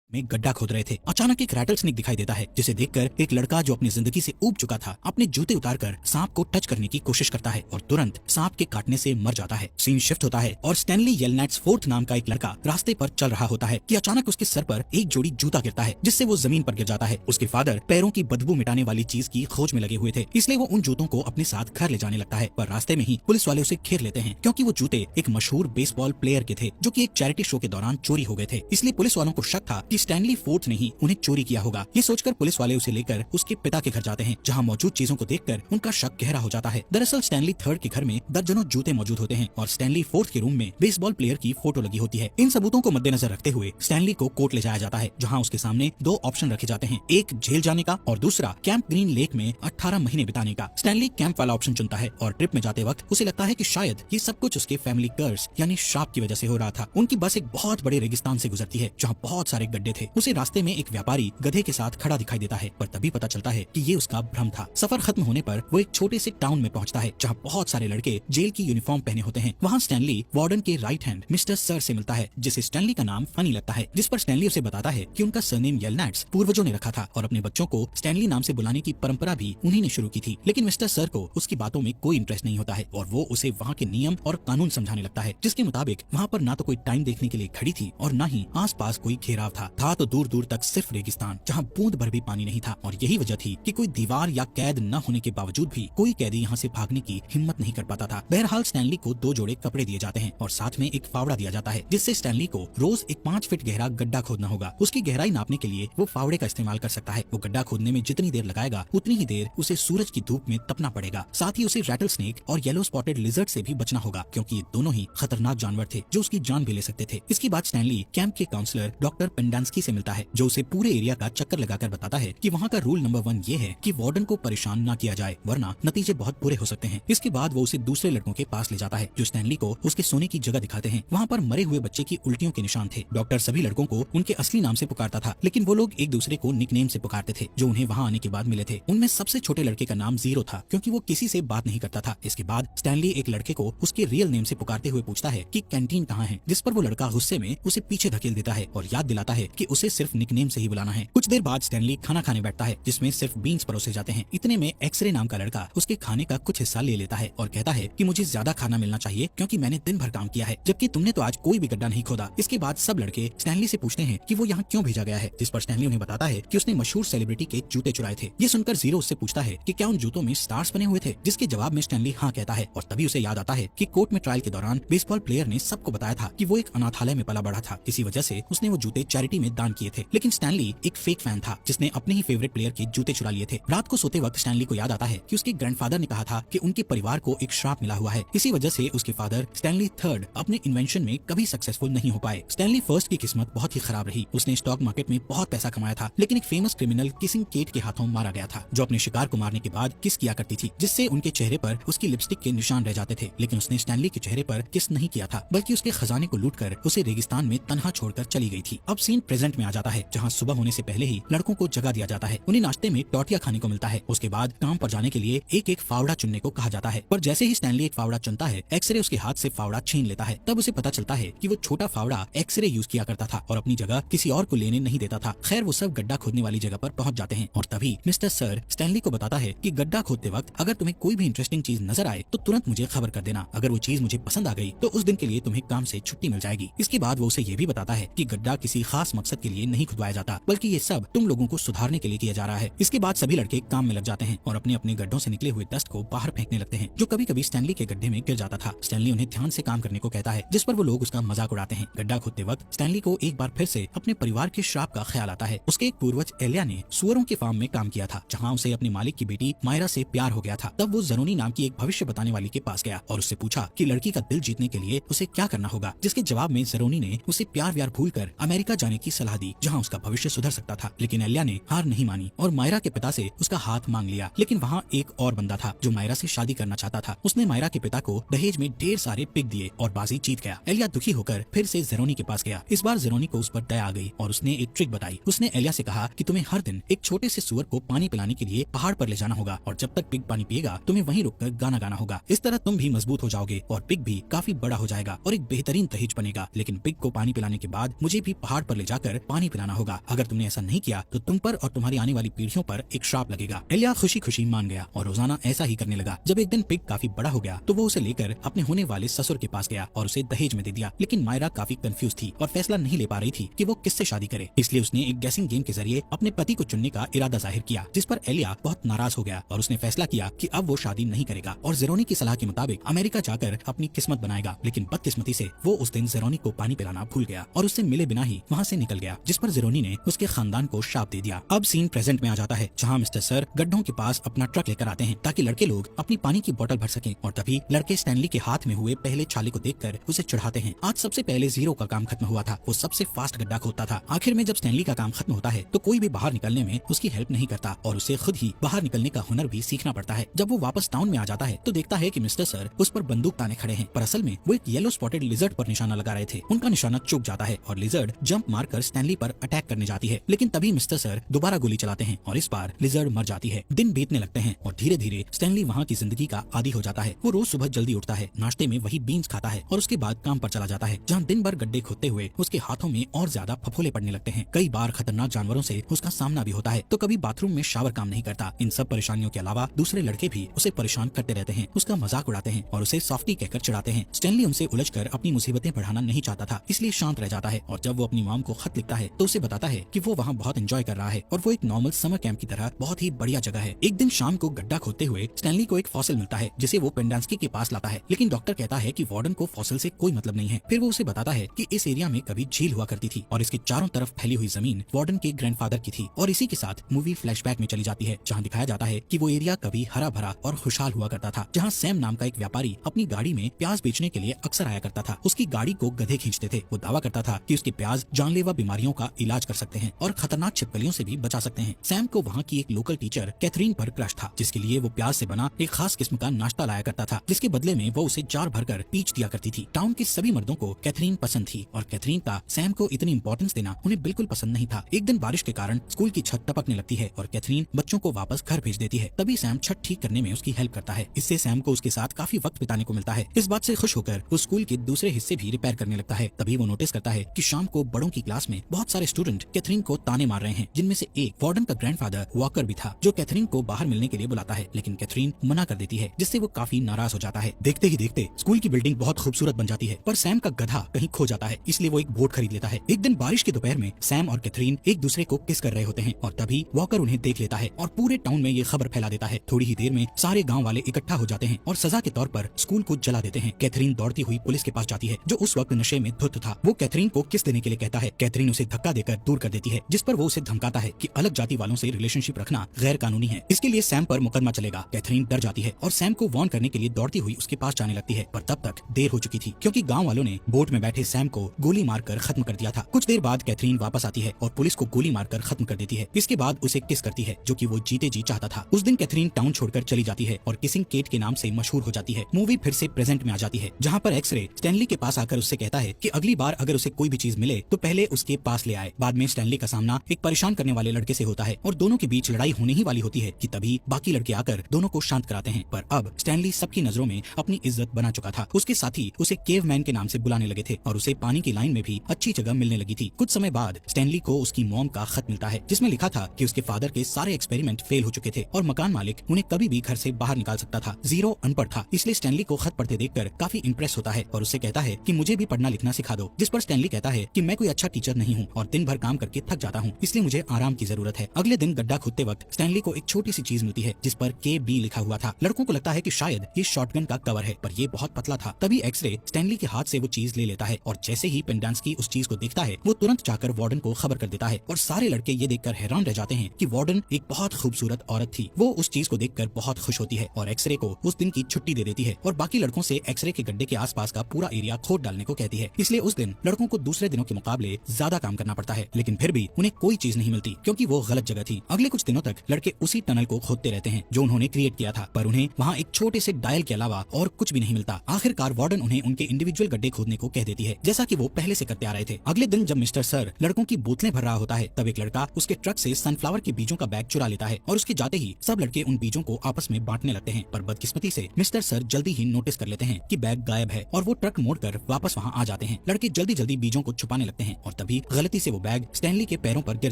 में गड्ढा खोद रहे थे। अचानक एक रैटल स्नेक दिखाई देता है, जिसे देखकर एक लड़का जो अपनी जिंदगी से ऊब चुका था अपने जूते उतारकर सांप को टच करने की कोशिश करता है और तुरंत सांप के काटने से मर जाता है। सीन शिफ्ट होता है और स्टैनली येलनैट्स फोर्थ नाम का एक लड़का रास्ते पर चल रहा होता है कि अचानक उसके सर पर एक जोड़ी जूता गिरता है, जिससे वो जमीन पर गिर जाता है। उसके फादर पैरों की बदबू मिटाने वाली चीज की खोज में लगे हुए थे, इसलिए वो उन जूतों को अपने साथ घर ले जाने लगता है। पर रास्ते में ही पुलिस वाले उसे घेर लेते हैं, क्योंकि वो जूते एक मशहूर बेसबॉल प्लेयर के थे जो कि एक चैरिटी शो के दौरान चोरी हो गए थे। इसलिए पुलिस वालों को शक था कि स्टैनली फोर्थ ने ही उन्हें चोरी किया होगा। ये सोचकर पुलिस वाले उसे लेकर उसके पिता के घर जाते हैं, जहाँ मौजूद चीजों को देखकर उनका शक गहरा हो जाता है। दरअसल स्टैनली थर्ड के घर में दर्जनों जूते मौजूद होते हैं और स्टैनली फोर्थ के रूम में बेसबॉल प्लेयर की फोटो लगी होती है। इन सबूतों को मद्देनजर रखते हुए स्टैनली को कोर्ट ले जाया जाता है, जहाँ उसके सामने दो ऑप्शन रखे जाते हैं, एक जेल जाने का और दूसरा कैंप ग्रीन लेक में 18 महीने बिताने का। स्टैनली कैंप वाला ऑप्शन चुनता है और ट्रिप में जाते वक्त उसे लगता है कि शायद ये सब कुछ उसके फैमिली कर्स यानी श्राप की वजह से हो रहा था। उनकी बस एक बहुत बड़े रेगिस्तान से गुजरती है, जहाँ बहुत सारे गड्ढे थे। उसे रास्ते में एक व्यापारी गधे के साथ खड़ा दिखाई देता है, पर तभी पता चलता है कि ये उसका भ्रम था। सफर खत्म होने पर वो एक छोटे से टाउन में पहुंचता है, जहाँ बहुत सारे लड़के जेल की यूनिफॉर्म पहने होते हैं। वहाँ स्टैनली वार्डन के राइट हैंड मिस्टर सर से मिलता है, जिसे स्टैनली का नाम फनी लगता है, जिस पर स्टैनली उसे बताता है कि उनका सरनेम येलनैट्स पूर्वजों ने रखा था और अपने बच्चों को स्टैनली नाम से बुलाने की परंपरा भी उन्हीं ने शुरू की थी। लेकिन मिस्टर सर को उसकी बातों में कोई इंटरेस्ट नहीं होता है और वो उसे वहाँ के नियम और कानून समझाने लगता है, जिसके मुताबिक वहाँ पर ना तो कोई टाइम देखने के लिए घड़ी थी और न ही आसपास कोई घेराव था तो दूर दूर तक सिर्फ रेगिस्तान, जहाँ बूंद भर भी पानी नहीं था। और यही वजह थी कि कोई दीवार या कैद न होने के बावजूद भी कोई कैदी यहाँ से भागने की हिम्मत नहीं कर पाता था। बहरहाल स्टैनली को 2 जोड़े कपड़े दिए जाते हैं और साथ में एक फावड़ा दिया जाता है, जिससे स्टैनली को रोज एक 5 फीट गहरा गड्ढा खोदना होगा। उसकी गहराई नापने के लिए वो फावड़े का इस्तेमाल कर सकता है। वो गड्ढा खोदने में जितनी देर लगाएगा उतनी ही देर उसे सूरज की धूप में तपना पड़ेगा। साथ ही उसे रैटल स्नेक और येलो स्पॉटेड लिजर्ड से भी बचना होगा, क्योंकि ये दोनों ही खतरनाक जानवर थे जो उसकी जान भी ले सकते थे। इसके बाद स्टैनली कैंप के काउंसलर डॉक्टर पेंडांस्की से मिलता है, जो उसे पूरे एरिया का चक्कर लगाकर बताता है कि वहाँ का रूल नंबर 1 ये है कि वार्डन को परेशान न किया जाए, वरना नतीजे बहुत बुरे हो सकते हैं। इसके बाद वो उसे दूसरे लड़कों के पास ले जाता है, जो स्टैनली को उसके सोने की जगह दिखाते हैं। वहाँ पर मरे हुए बच्चे की उल्टियों के निशान थे। डॉक्टर सभी लड़कों को उनके असली नाम से पुकारता था, लेकिन वो लोग एक दूसरे को निकनेम से पुकारते थे, जो उन्हें वहाँ आने के बाद मिले थे। उनमें सबसे छोटे लड़के का नाम जीरो था, क्योंकि वो किसी से बात नहीं करता था। इसके बाद स्टैनली एक लड़के को उसके रियल नेम से पुकारते हुए पूछता है कि कैंटीन कहाँ है, जिस पर वो लड़का गुस्से में उसे पीछे धकेल देता है और याद दिलाता है कि उसे सिर्फ निकनेम से ही बुलाना है। कुछ देर बाद स्टैनली खाना खाने बैठता है, जिसमें सिर्फ बीन्स परोसे जाते हैं। इतने में एक्सरे नाम का लड़का उसके खाने का कुछ हिस्सा ले लेता है और कहता है कि मुझे ज्यादा खाना मिलना चाहिए, क्योंकि मैंने दिन भर काम किया है, जबकि तुमने तो आज कोई भी गड्ढा नहीं खोदा। इसके बाद सब लड़के स्टैनली से पूछते हैं कि वो यहाँ क्यों भेजा गया है, जिस पर स्टैनली उन्हें बताता है कि उसने मशहूर सेलिब्रिटी के जूते चुराए थे। ये सुनकर जीरो उससे पूछता है कि क्या उन जूतों में स्टार्स बने हुए थे, जिसके जवाब में स्टैनली हाँ कहता है। और तभी उसे याद आता है कि कोर्ट में ट्रायल के दौरान बेसबॉल प्लेयर ने सबको बताया था कि वो एक अनाथालय में पला बड़ा था, इसी वजह से उसने वो जूते चैरिटी में दान किए थे। लेकिन स्टैनली एक फेक फैन था, जिसने अपने ही फेवरेट प्लेयर के जूते चुरा लिए थे। रात को सोते वक्त स्टैनली को याद आता है कि उसके ग्रैंडफादर ने कहा था कि उनके परिवार को एक श्राप मिला हुआ है। इसी वजह से उसके फादर स्टैनली थर्ड अपने इन्वेंशन में कभी सक्सेसफुल नहीं हो पाए। स्टैनली फर्स्ट की किस्मत बहुत ही खराब रही। उसने स्टॉक मार्केट में बहुत पैसा कमाया था, लेकिन एक फेमस क्रिमिनल किसिंग केट के हाथों मारा गया था, जो अपने शिकार को मारने के बाद किस किया करती थी, जिससे उनके चेहरे पर उसकी लिपस्टिक के निशान रह जाते थे। लेकिन उसने स्टैनली के चेहरे पर किस नहीं किया था, बल्कि उसके खजाने को लूटकर उसे रेगिस्तान में तनहा छोड़कर चली गई थी। अब सीन प्रेजेंट में आ जाता है, जहाँ सुबह होने से पहले ही लड़कों को जगा दिया जाता है। उन्हें नाश्ते में टॉटिया खाने को मिलता है। उसके बाद काम पर जाने के लिए एक एक फावड़ा चुनने को कहा जाता है, पर जैसे ही स्टैनली एक फावड़ा चुनता है, एक्सरे उसके हाथ से फावड़ा छीन लेता है। तब उसे पता चलता है कि वो छोटा फावड़ा एक्सरे यूज किया करता था और अपनी जगह किसी और को लेने नहीं देता था। खैर, वो सब गड्ढा खोदने वाली जगह पर पहुंच जाते हैं और तभी मिस्टर सर स्टैनली को बताता है कि गड्ढा खोदते वक्त अगर तुम्हें कोई भी इंटरेस्टिंग चीज नजर आए तो तुरंत मुझे खबर कर देना। अगर वो चीज मुझे पसंद आ गई तो उस दिन के लिए तुम्हें काम से छुट्टी मिल जाएगी। इसके बाद वो उसे ये भी बताता है कि गड्ढा किसी खास मकसद के लिए नहीं खुदवाया जाता, बल्कि ये सब तुम लोगों को सुधारने के लिए किया जा रहा है। इसके बाद सभी लड़के काम में लग जाते हैं और अपने अपने गड्ढों से निकले हुए डस्ट को बाहर फेंकने लगते हैं, जो कभी कभी स्टैनली के गड्ढे में गिर जाता था। स्टैनली उन्हें ध्यान से काम करने को कहता है, जिस पर वो लोग उसका मजाक उड़ाते हैं। गड्ढा खोदते वक्त स्टैनली को एक बार फिर से अपने परिवार के श्राप का ख्याल आता है। उसके एक पूर्वज एलिया ने सुअरों के फार्म में काम किया था, जहाँ उसे अपने मालिक की बेटी मायरा से प्यार हो गया था। तब वो जरोनी नाम की एक भविष्य बताने वाली के पास गया और उससे पूछा कि लड़की का दिल जीतने के लिए उसे क्या करना होगा, जिसके जवाब में जरोनी ने उसे प्यार व्यार भूलकर अमेरिका जाने की सलाह दी, जहाँ उसका भविष्य सुधर सकता था। लेकिन एलिया ने हार नहीं मानी और मायरा के पिता से उसका हाथ मांग लिया। लेकिन वहाँ एक और बंदा था जो मायरा से शादी करना चाहता था। उसने मायरा के पिता को दहेज में ढेर सारे पिग दिए और बाजी जीत गया। एलिया दुखी होकर फिर से जेरोनी के पास गया। इस बार जेरोनी को उस पर दया आ गई और उसने एक ट्रिक बताई। उसने एलिया से कहा कि तुम्हें हर दिन एक छोटे से सुअर को पानी पिलाने के लिए पहाड़ पर ले जाना होगा और जब तक पिग पानी पिएगा तुम्हें वहीं रुककर गाना गाना होगा। इस तरह तुम भी मजबूत हो जाओगे और पिग भी काफी बड़ा हो जाएगा और एक बेहतरीन दहेज बनेगा। लेकिन पिग को पानी पिलाने के बाद मुझे भी पहाड़ पर ले जाकर जाकर पानी पिलाना होगा। अगर तुमने ऐसा नहीं किया तो तुम पर और तुम्हारी आने वाली पीढ़ियों पर एक श्राप लगेगा। एलिया खुशी खुशी मान गया और रोजाना ऐसा ही करने लगा। जब एक दिन पिग काफी बड़ा हो गया तो वो उसे लेकर अपने होने वाले ससुर के पास गया और उसे दहेज में दे दिया। लेकिन मायरा काफी कंफ्यूज थी और फैसला नहीं ले पा रही थी कि वो किससे शादी करे। इसलिए उसने एक गैसिंग गेम के जरिए अपने पति को चुनने का इरादा जाहिर किया, जिस पर एलिया बहुत नाराज हो गया और उसने फैसला किया कि अब वो शादी नहीं करेगा और जेरोनी की सलाह के मुताबिक अमेरिका जाकर अपनी किस्मत बनाएगा। लेकिन बदकिस्मती से वो उस दिन जेरोनी को पानी पिलाना भूल गया और उससे मिले बिना ही वहाँ से निकल गया, जिस पर जेरोनी ने उसके खानदान को शाप दे दिया। अब सीन प्रेजेंट में आ जाता है, जहाँ मिस्टर सर गड्ढों के पास अपना ट्रक लेकर आते हैं ताकि लड़के लोग अपनी पानी की बोतल भर सकें। और तभी लड़के स्टैनली के हाथ में हुए पहले छाले को देखकर उसे चढ़ाते हैं। आज सबसे पहले जीरो का काम खत्म हुआ था, वो सबसे फास्ट गड्ढा खोदता था। आखिर में जब स्टैनली का काम खत्म होता है तो कोई भी बाहर निकलने में उसकी हेल्प नहीं करता और उसे खुद ही बाहर निकलने का हुनर भी सीखना पड़ता है। जब वो वापस टाउन में आ जाता है तो देखता है कि मिस्टर सर उस पर बंदूक ताने खड़े हैं, पर असल में वो एक येलो स्पॉटेड लिजर्ड पर निशाना लगा रहे थे। उनका निशाना चूक जाता है और लिजर्ड जंप मारकर स्टैनली पर अटैक करने जाती है। लेकिन तभी मिस्टर सर दोबारा गोली चलाते हैं और इस बार लिजर्ड मर जाती है। दिन बीतने लगते हैं और धीरे धीरे स्टैनली वहाँ की जिंदगी का आदी हो जाता है। वो रोज सुबह जल्दी उठता है, नाश्ते में वही बीन्स खाता है और उसके बाद काम पर चला जाता है, जहाँ दिन भर गड्ढे खोदते हुए उसके हाथों में और ज्यादा फफोले पड़ने लगते हैं। कई बार खतरनाक जानवरों से उसका सामना भी होता है, तो कभी बाथरूम में शावर काम नहीं करता। इन सब परेशानियों के अलावा दूसरे लड़के भी उसे परेशान करते रहते हैं, उसका मजाक उड़ाते हैं और उसे सॉफ्टी कहकर चिढ़ाते हैं। स्टैनली उनसे उलझकर अपनी मुसीबतें बढ़ाना नहीं चाहता था, इसलिए शांत रह जाता है और जब वो अपनी मॉम को खत लिखता है तो उसे बताता है कि वो वहाँ बहुत एंजॉय कर रहा है और वो एक नॉर्मल समर कैंप की तरह बहुत ही बढ़िया जगह है। एक दिन शाम को गड्ढा खोदते हुए स्टैनली को एक फॉसिल मिलता है, जिसे वो पेंडांस्की के पास लाता है। लेकिन डॉक्टर कहता है कि वार्डन को फॉसिल से कोई मतलब नहीं है। फिर वो उसे बताता है कि इस एरिया में कभी झील हुआ करती थी और इसके चारों तरफ फैली हुई जमीन वार्डन के ग्रैंडफादर की थी। और इसी के साथ मूवी फ्लैशबैक में चली जाती है, जहाँ दिखाया जाता है कि वो एरिया कभी हरा भरा और खुशहाल हुआ करता था, जहाँ सैम नाम का एक व्यापारी अपनी गाड़ी में प्याज बेचने के लिए अक्सर आया करता था। उसकी गाड़ी को गधे खींचते थे। वो दावा करता था कि उसके प्याज जानलेवा बीमारियों का इलाज कर सकते हैं और खतरनाक छिपकलियों से भी बचा सकते हैं। सैम को वहाँ की एक लोकल टीचर कैथरीन पर क्रश था, जिसके लिए वो प्याज से बना एक खास किस्म का नाश्ता लाया करता था, जिसके बदले में वो उसे जार भरकर पीच दिया करती थी। टाउन के सभी मर्दों को कैथरीन पसंद थी और कैथरीन का सैम को इतनी इंपॉर्टेंस देना उन्हें बिल्कुल पसंद नहीं था। एक दिन बारिश के कारण स्कूल की छत टपकने लगती है और कैथरीन बच्चों को वापस घर भेज देती है। तभी सैम छत ठीक करने में उसकी हेल्प करता है। इससे सैम को उसके साथ काफी वक्त बिताने को मिलता है। इस बात से खुश होकर वो स्कूल के दूसरे हिस्से भी रिपेयर करने लगता है। तभी वो नोटिस करता है कि शाम को बड़ों की क्लास में बहुत सारे स्टूडेंट कैथरीन को ताने मार रहे हैं, जिनमें से एक वार्डन का ग्रैंडफादर वॉकर भी था, जो कैथरीन को बाहर मिलने के लिए बुलाता है। लेकिन कैथरीन मना कर देती है, जिससे वो काफी नाराज हो जाता है। देखते ही देखते स्कूल की बिल्डिंग बहुत खूबसूरत बन जाती है, पर सैम का गधा कहीं खो जाता है, इसलिए वो एक बोट खरीद लेता है। एक दिन बारिश की दोपहर में सैम और कैथरीन एक दूसरे को किस कर रहे होते हैं और तभी वॉकर उन्हें देख लेता है और पूरे टाउन में ये खबर फैला देता है। थोड़ी ही देर में सारे गाँव वाले इकट्ठा हो जाते हैं और सजा के तौर पर स्कूल को जला देते हैं। कैथरीन दौड़ती हुई पुलिस के पास जाती है, जो उस वक्त नशे में धुत था। वो कैथरीन को किस देने के लिए कहता है। कैथरीन उसे धक्का देकर दूर कर देती है, जिस पर वो उसे धमकाता है कि अलग जाति वालों से रिलेशनशिप रखना गैर कानूनी है, इसके लिए सैम पर मुकदमा चलेगा। कैथरीन डर जाती है और सैम को वार्न करने के लिए दौड़ती हुई उसके पास जाने लगती है, पर तब तक देर हो चुकी थी, क्योंकि गाँव वालों ने बोट में बैठे सैम को गोली मारकर खत्म कर दिया था। कुछ देर बाद कैथरीन वापस आती है और पुलिस को गोली मारकर खत्म कर देती है। इसके बाद उसे किस करती है, जो कि वो जीते जी चाहता था। उस दिन कैथरीन टाउन छोड़कर चली जाती है और किसिंग केट के नाम से मशहूर हो जाती है। मूवी फिर से प्रेजेंट में आ जाती है, जहाँ पर एक्सरे स्टैनली के पास आकर उससे कहता है कि अगली बार अगर उसे कोई भी चीज मिले तो पहले उसके पास ले आए। बाद में स्टैनली का सामना एक परेशान करने वाले लड़के से होता है और दोनों के बीच लड़ाई होने ही वाली होती है कि तभी बाकी लड़के आकर दोनों को शांत कराते हैं। पर अब स्टैनली सबकी नजरों में अपनी इज्जत बना चुका था। उसके साथी उसे केवमैन के नाम से बुलाने लगे थे और उसे पानी की लाइन में भी अच्छी जगह मिलने लगी थी। कुछ समय बाद स्टैनली को उसकी मॉम का खत मिलता है, जिसमें लिखा था कि उसके फादर के सारे एक्सपेरिमेंट फेल हो चुके थे और मकान मालिक उन्हें कभी भी घर से बाहर निकाल सकता था। जीरो अनपढ़ था, इसलिए स्टैनली को खत पढ़ते देखकर काफी इंप्रेस होता है और उससे कहता है कि मुझे भी पढ़ना लिखना सिखा दो। जिस पर स्टैनली कहता है कि मैं कोई अच्छा टीचर नहीं हूँ और दिन भर काम करके थक जाता हूँ, इसलिए मुझे आराम की जरूरत है। अगले दिन गड्ढा खोदते वक्त स्टैनली को एक छोटी सी चीज मिलती है, जिस पर KB लिखा हुआ था। लड़कों को लगता है कि शायद ये शॉटगन का कवर है, पर ये बहुत पतला था। तभी एक्सरे स्टैनली के हाथ से वो चीज ले लेता है और जैसे ही पेंडांस्की उस चीज को देखता है, वो तुरंत जाकर वार्डन को खबर कर देता है और सारे लड़के ये देखकर हैरान रह जाते हैं कि वार्डन एक बहुत खूबसूरत औरत थी। वो उस चीज को देखकर बहुत खुश होती है और एक्सरे को उस दिन की छुट्टी दे देती है और बाकी लड़कों से एक्सरे के गड्ढे के आसपास का पूरा एरिया खोद डालने को कहती है। इसलिए उस दिन लड़कों को दूसरे दिनों के मुकाबले ज्यादा काम करना पड़ता है, लेकिन फिर भी उन्हें कोई चीज नहीं मिलती, क्योंकि वो गलत जगह थी। अगले कुछ दिनों तक लड़के उसी टनल को खोदते रहते हैं जो उन्होंने क्रिएट किया था, पर उन्हें वहाँ एक छोटे से डायल के अलावा और कुछ भी नहीं मिलता। आखिरकार वार्डन उन्हें उनके इंडिविजुअल गड्ढे खोदने को कह देती है, जैसा कि वो पहले से करते आ रहे थे। अगले दिन जब मिस्टर सर लड़कों की बोतलें भर रहा होता है, तब एक लड़का उसके ट्रक से सनफ्लावर के बीजों का बैग चुरा लेता है और उसके जाते ही सब लड़के उन बीजों को आपस में बांटने लगते हैं। पर बदकिस्मती से मिस्टर सर जल्दी ही नोटिस कर लेते हैं कि बैग गायब है और वो ट्रक मोड़कर वापस वहाँ आ जाते हैं। लड़के जल्दी जल्दी बीजों को छुपाने लगते हैं और तभी तभी गलती से वो बैग स्टैनली के पैरों पर गिर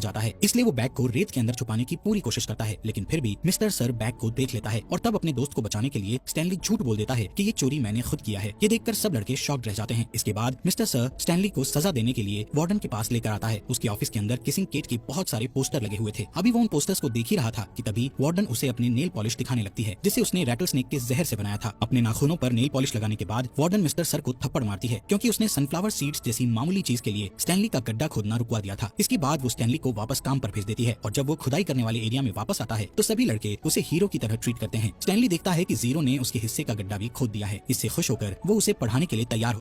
जाता है, इसलिए वो बैग को रेत के अंदर छुपाने की पूरी कोशिश करता है, लेकिन फिर भी मिस्टर सर बैग को देख लेता है और तब अपने दोस्त को बचाने के लिए स्टैनली झूठ बोल देता है कि ये चोरी मैंने खुद किया है। ये देखकर सब लड़के शॉक्ड रह जाते हैं। इसके बाद मिस्टर सर स्टैनली को सजा देने के लिए वार्डन के पास लेकर आता है। उसके ऑफिस के अंदर किसिंग केट के बहुत सारे पोस्टर लगे हुए थे। अभी वो उन पोस्टर्स को देख ही रहा था कि तभी वार्डन उसे अपनी नेल पॉलिश दिखाने लगती है, जिसे उसने रैटल स्नेक के जहर से बनाया था। अपने नाखूनों पर नेल पॉलिश लगाने के बाद वार्डन मिस्टर सर को थप्पड़ मारती है, क्योंकि उसने सनफ्लावर सीड्स जैसी मामूली चीज के लिए स्टैनली का गड्ढा खोदना रुकवा दिया था। इसके बाद वो स्टैनली को वापस काम पर भेज देती है और जब वो खुदाई करने वाले एरिया में वापस आता है तो सभी लड़के उसे हीरो की तरह ट्रीट करते हैं। स्टैनली देखता है कि जीरो ने उसके हिस्से का गड्ढा भी खोद दिया है। इससे खुश होकर वो उसे पढ़ाने के लिए तैयार